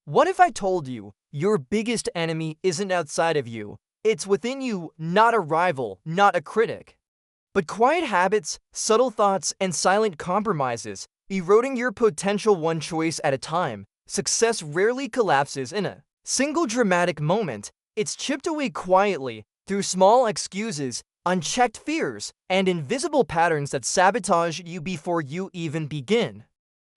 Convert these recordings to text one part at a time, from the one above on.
What if I told you your biggest enemy isn't outside of you? It's within you, not a rival, not a critic. But quiet habits, subtle thoughts, and silent compromises, eroding your potential one choice at a time. Success rarely collapses in a single dramatic moment. It's chipped away quietly through small excuses, unchecked fears, and invisible patterns that sabotage you before you even begin.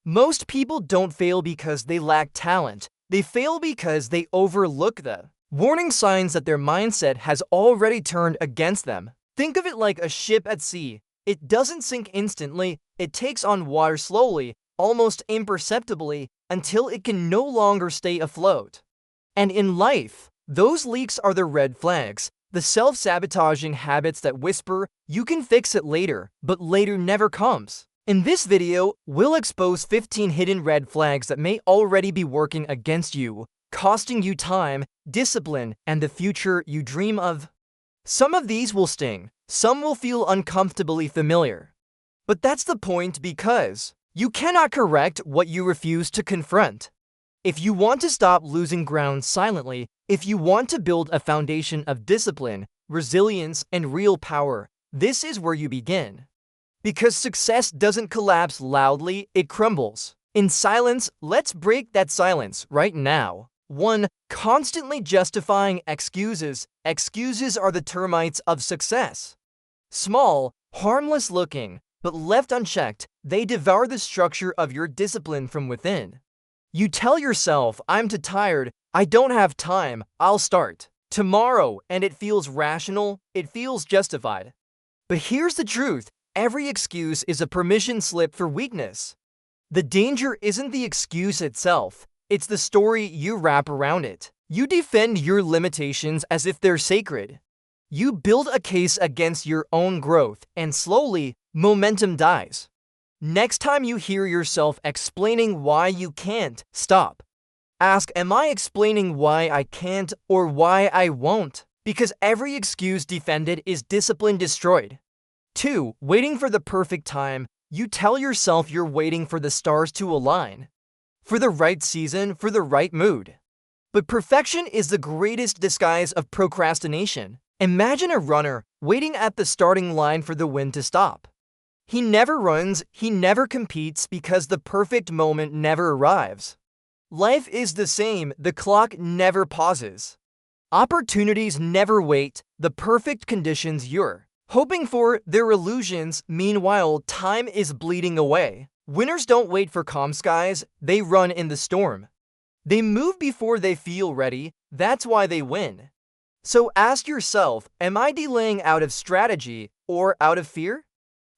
Most people don't fail because they lack talent. They fail because they overlook the warning signs that their mindset has already turned against them. Think of it like a ship at sea. It doesn't sink instantly, it takes on water slowly, almost imperceptibly, until it can no longer stay afloat. And in life, those leaks are the red flags, the self-sabotaging habits that whisper, you can fix it later, but later never comes. In this video, we'll expose 15 hidden red flags that may already be working against you, costing you time, discipline, and the future you dream of. Some of these will sting, some will feel uncomfortably familiar. But that's the point, because you cannot correct what you refuse to confront. If you want to stop losing ground silently, if you want to build a foundation of discipline, resilience, and real power, this is where you begin. Because success doesn't collapse loudly, it crumbles. In silence, let's break that silence right now. 1. Constantly justifying excuses. Excuses are the termites of success. Small, harmless looking, but left unchecked, they devour the structure of your discipline from within. You tell yourself, I'm too tired, I don't have time, I'll start tomorrow, and it feels rational, it feels justified. But here's the truth. Every excuse is a permission slip for weakness. The danger isn't the excuse itself, it's the story you wrap around it. You defend your limitations as if they're sacred. You build a case against your own growth, and slowly, momentum dies. Next time you hear yourself explaining why you can't, stop. Ask, am I explaining why I can't or why I won't? Because every excuse defended is discipline destroyed. 2. Waiting for the perfect time. You tell yourself you're waiting for the stars to align, for the right season, for the right mood. But perfection is the greatest disguise of procrastination. Imagine a runner waiting at the starting line for the wind to stop. He never runs, he never competes because the perfect moment never arrives. Life is the same, the clock never pauses. Opportunities never wait, the perfect conditions you're hoping for, their illusions. Meanwhile, time is bleeding away. Winners don't wait for calm skies, they run in the storm. They move before they feel ready, that's why they win. So ask yourself, am I delaying out of strategy or out of fear?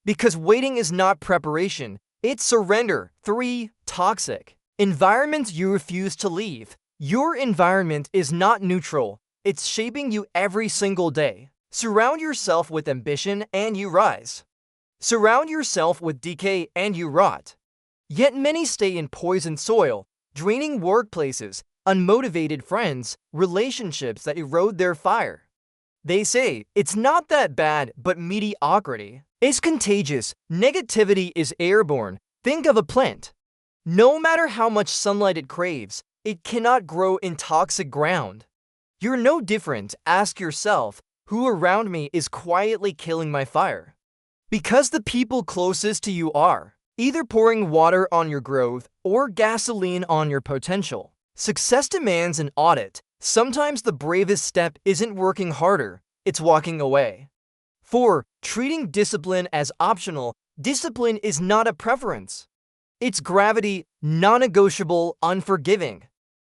Because waiting is not preparation, it's surrender. 3. Toxic environments you refuse to leave. Your environment is not neutral, it's shaping you every single day. Surround yourself with ambition and you rise. Surround yourself with decay and you rot. Yet many stay in poisoned soil, draining workplaces, unmotivated friends, relationships that erode their fire. They say, it's not that bad, but mediocrity is contagious. Negativity is airborne. Think of a plant. No matter how much sunlight it craves, it cannot grow in toxic ground. You're no different. Ask yourself, who around me is quietly killing my fire? Because the people closest to you are either pouring water on your growth or gasoline on your potential. Success demands an audit. Sometimes the bravest step isn't working harder, it's walking away. 4. Treating discipline as optional. Discipline is not a preference. It's gravity, non-negotiable, unforgiving.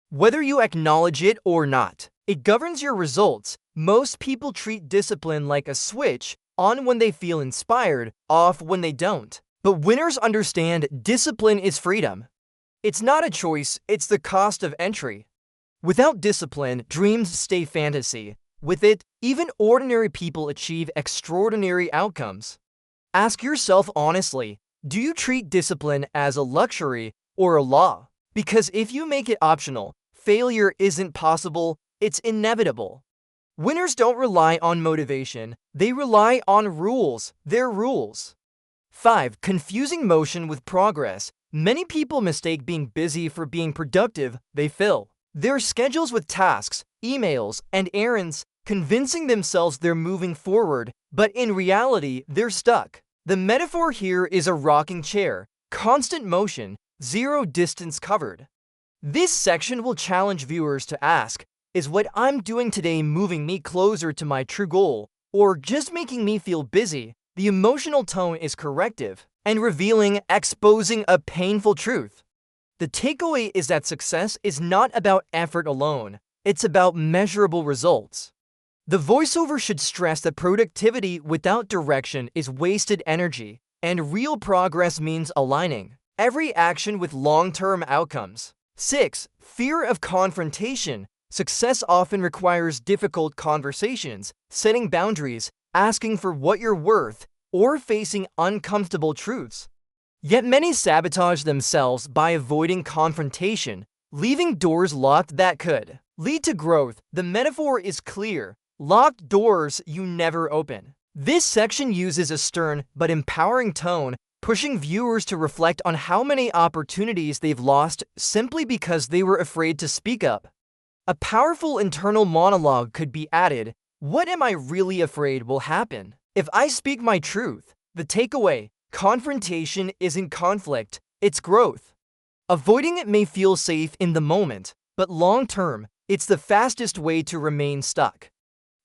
Whether you acknowledge it or not, it governs your results. Most people treat discipline like a switch, on when they feel inspired, off when they don't. But winners understand discipline is freedom. It's not a choice, it's the cost of entry. Without discipline, dreams stay fantasy. With it, even ordinary people achieve extraordinary outcomes. Ask yourself honestly, do you treat discipline as a luxury or a law? Because if you make it optional, failure isn't possible, it's inevitable. Winners don't rely on motivation, they rely on rules, their rules. 5. Confusing motion with progress. Many people mistake being busy for being productive. They fill their schedules with tasks, emails, and errands, convincing themselves they're moving forward, but in reality, they're stuck. The metaphor here is a rocking chair, constant motion, zero distance covered. This section will challenge viewers to ask, is what I'm doing today moving me closer to my true goal, or just making me feel busy? The emotional tone is corrective and revealing, exposing a painful truth. The takeaway is that success is not about effort alone, it's about measurable results. The voiceover should stress that productivity without direction is wasted energy, and real progress means aligning every action with long-term outcomes. 6. Fear of confrontation. Success often requires difficult conversations, setting boundaries, asking for what you're worth, or facing uncomfortable truths. Yet many sabotage themselves by avoiding confrontation, leaving doors locked that could lead to growth. The metaphor is clear: locked doors you never open. This section uses a stern but empowering tone, pushing viewers to reflect on how many opportunities they've lost simply because they were afraid to speak up. A powerful internal monologue could be added: what am I really afraid will happen if I speak my truth? The takeaway: confrontation isn't conflict, it's growth. Avoiding it may feel safe in the moment, but long-term, it's the fastest way to remain stuck.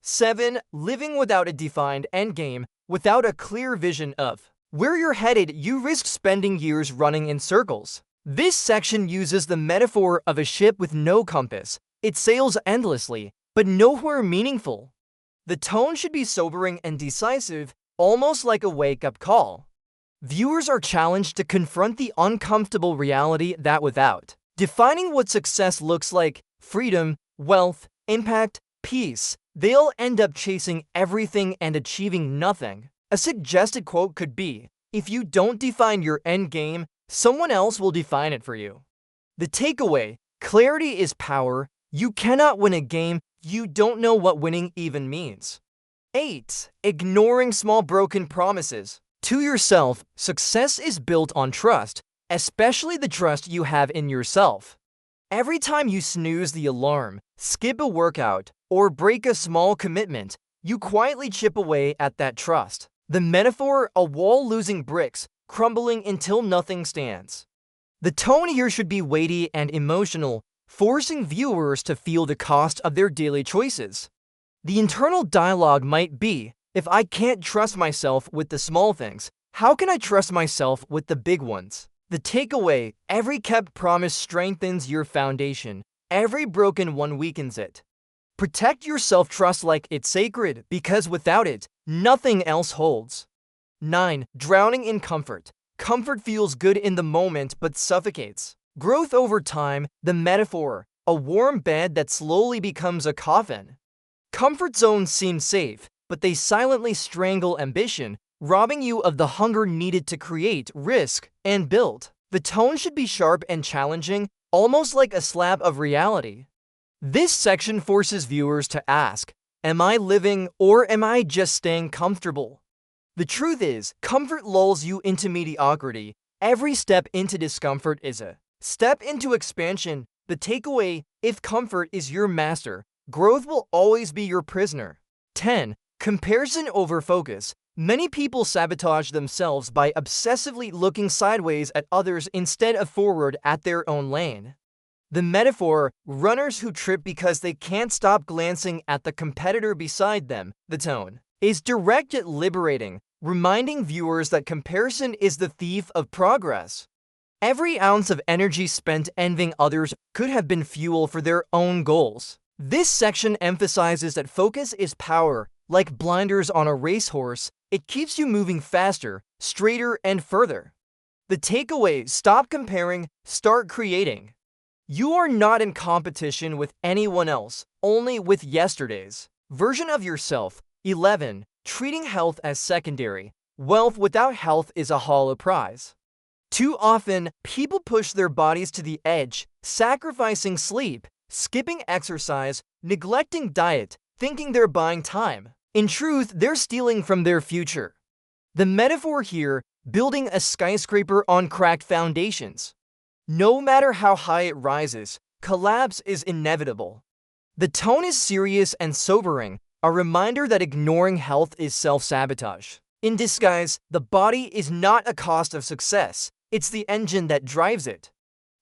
7. Living without a defined endgame. Without a clear vision of where you're headed, you risk spending years running in circles. This section uses the metaphor of a ship with no compass. It sails endlessly, but nowhere meaningful. The tone should be sobering and decisive, almost like a wake-up call. Viewers are challenged to confront the uncomfortable reality that without defining what success looks like, freedom, wealth, impact, peace, they'll end up chasing everything and achieving nothing. A suggested quote could be, if you don't define your end game, someone else will define it for you. The takeaway: clarity is power. You cannot win a game you don't know what winning even means. 8. Ignoring small broken promises. To yourself, success is built on trust, especially the trust you have in yourself. Every time you snooze the alarm, skip a workout, or break a small commitment, you quietly chip away at that trust. The metaphor: a wall losing bricks, crumbling until nothing stands. The tone here should be weighty and emotional, forcing viewers to feel the cost of their daily choices. The internal dialogue might be, if I can't trust myself with the small things, how can I trust myself with the big ones? The takeaway: every kept promise strengthens your foundation. Every broken one weakens it. Protect your self-trust like it's sacred, because without it, nothing else holds. 9. Drowning in comfort. Comfort feels good in the moment but suffocates growth over time. The metaphor: a warm bed that slowly becomes a coffin. Comfort zones seem safe, but they silently strangle ambition, robbing you of the hunger needed to create, risk, and build. The tone should be sharp and challenging, almost like a slap of reality. This section forces viewers to ask, am I living or am I just staying comfortable? The truth is, comfort lulls you into mediocrity. Every step into discomfort is a step into expansion. The takeaway: if comfort is your master, growth will always be your prisoner. 10. Comparison over focus. Many people sabotage themselves by obsessively looking sideways at others instead of forward at their own lane. The metaphor: runners who trip because they can't stop glancing at the competitor beside them. The tone is direct yet liberating, reminding viewers that comparison is the thief of progress. Every ounce of energy spent envying others could have been fuel for their own goals. This section emphasizes that focus is power. Like blinders on a racehorse, it keeps you moving faster, straighter, and further. The takeaway: stop comparing, start creating. You are not in competition with anyone else, only with yesterday's version of yourself. 11. Treating health as secondary. Wealth without health is a hollow prize. Too often, people push their bodies to the edge, sacrificing sleep, skipping exercise, neglecting diet, thinking they're buying time. In truth, they're stealing from their future. The metaphor here: building a skyscraper on cracked foundations. No matter how high it rises, collapse is inevitable. The tone is serious and sobering, a reminder that ignoring health is self-sabotage. In disguise, the body is not a cost of success, it's the engine that drives it.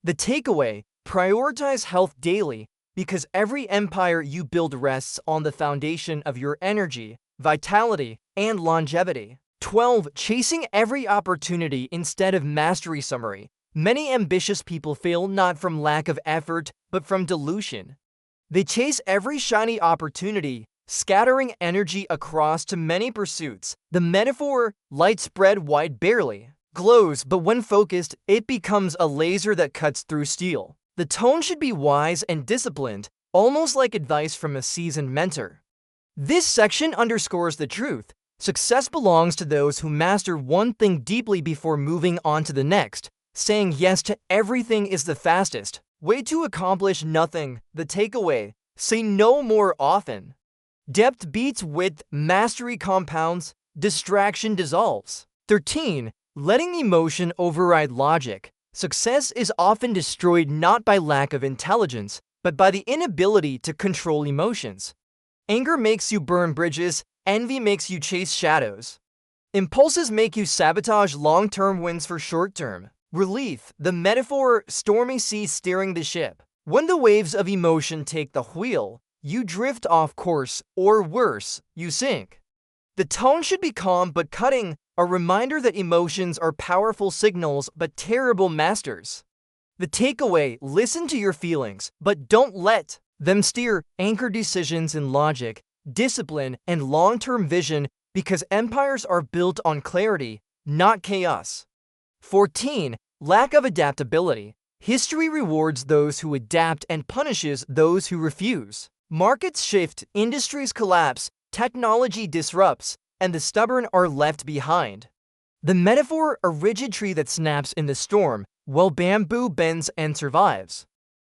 The takeaway: prioritize health daily, because every empire you build rests on the foundation of your energy, vitality, and longevity. 12. Chasing every opportunity instead of mastery. Summary: many ambitious people fail not from lack of effort, but from delusion. They chase every shiny opportunity, scattering energy across too many pursuits. The metaphor: light spread wide barely glows, but when focused, it becomes a laser that cuts through steel. The tone should be wise and disciplined, almost like advice from a seasoned mentor. This section underscores the truth: success belongs to those who master one thing deeply before moving on to the next. Saying yes to everything is the fastest way to accomplish nothing. The takeaway: say no more often. Depth beats width, mastery compounds, distraction dissolves. 13. Letting emotion override logic. Success is often destroyed not by lack of intelligence, but by the inability to control emotions. Anger makes you burn bridges, envy makes you chase shadows. Impulses make you sabotage long-term wins for short-term relief. The metaphor: stormy seas steering the ship. When the waves of emotion take the wheel, you drift off course, or worse, you sink. The tone should be calm but cutting, a reminder that emotions are powerful signals but terrible masters. The takeaway: listen to your feelings, but don't let them steer. Anchor decisions in logic, discipline, and long-term vision, because empires are built on clarity, not chaos. 14. Lack of adaptability. History rewards those who adapt and punishes those who refuse. Markets shift, industries collapse, technology disrupts, and the stubborn are left behind. The metaphor: a rigid tree that snaps in the storm, while bamboo bends and survives.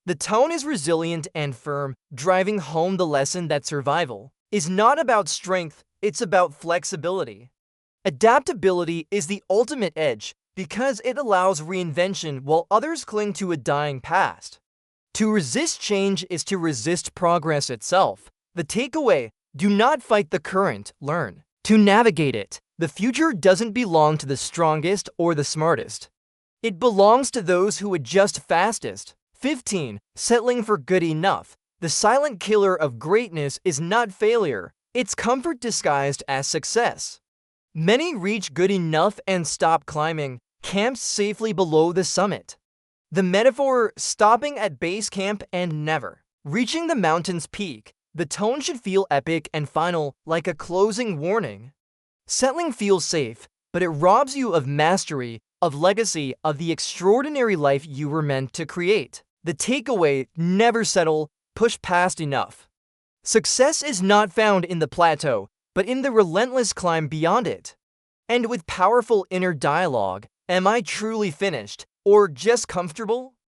The tone is resilient and firm, driving home the lesson that survival is not about strength, it's about flexibility. Adaptability is the ultimate edge, because it allows reinvention while others cling to a dying past. To resist change is to resist progress itself. The takeaway: do not fight the current, learn to navigate it. The future doesn't belong to the strongest or the smartest. It belongs to those who adjust fastest. 15. Settling for good enough. The silent killer of greatness is not failure, it's comfort disguised as success. Many reach good enough and stop climbing, camped safely below the summit. The metaphor: stopping at base camp and never reaching the mountain's peak. The tone should feel epic and final, like a closing warning. Settling feels safe, but it robs you of mastery, of legacy, of the extraordinary life you were meant to create. The takeaway: never settle, push past enough. Success is not found in the plateau, but in the relentless climb beyond it. And with powerful inner dialogue: am I truly finished, or just comfortable?